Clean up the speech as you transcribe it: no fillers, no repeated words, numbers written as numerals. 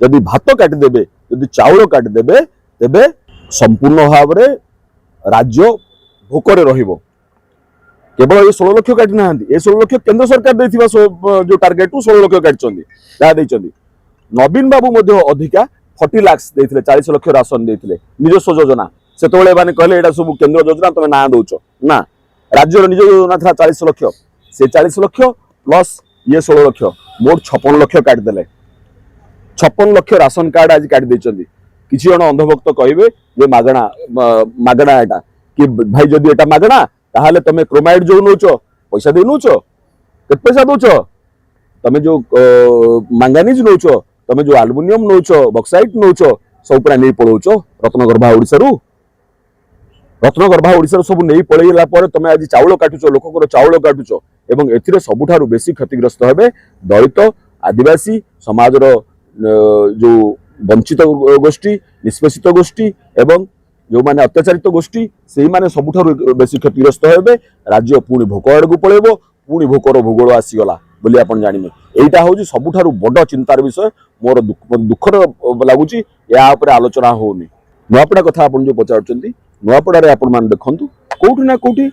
जदि भात काटिदेबे जदि चाउल काटिदेबे तेबे संपूर्ण भाव में राज्य भोकर रहिबो। केवल ये 16 लाख काटि ना ये 16 लाख केंद्र सरकार देथिबा जो टार्गेट 16 लाख काटछन्ती ता देछन्ती। नवीन बाबू मध्य अधिका 40 लाख देथिले 40 लाख राशन देथिले निजस्व योजना सेतोले माने कहले एटा सब केंद्र योजना तमे ना दोचो ना राज्य निज योजना था 40 लाख से 40 लाख प्लस ये 16 लाख मोट 56 लाख काटि देले। 56 लाख राशन कार्ड आज काटि देछन्ती। किछि जण अंधभक्त कहबे जे मागणा मागणा एटा कि भाई जदि एटा मागणा ताहले तमे क्रोमाइड जो नोच पैसा दे नोच केते पैसा दोच तमे जो मांगानीज नोच तमे जो एल्युमिनियम नोच बॉक्साइट नोच सब पूरा नहीं पळौच रत्नगर्भा ओडिसा रु रत्नगर्भा ओडिसा सब नहीं पळैला पर तमे आज चाउल काटुच लोककर चाउल काटुच एवं एथिरे सबुठारु बेसी क्षतिग्रस्त हेबे दलित आदिवासी समाजर जो वंचित गोष्ठी निष्पेषित गोष्ठी एवं जो माने अत्याचारित गोष्ठी से माने सबुठारु बेसी क्षतिग्रस्त हेबे। राज्य पुणी भोक आड़ को पळेबो पुणी भोकर भूगोल आसीगला बोली आपण जानिमे। एटा होची सबुठारु बड़ चिंतार विषय। मोर दुखर लागुची या ऊपर आलोचना होनी। नुआपड़ा कथा आपण जो पचारचंती नुआपड़ा रे आपण मान देखंतु कोठी ना कोठी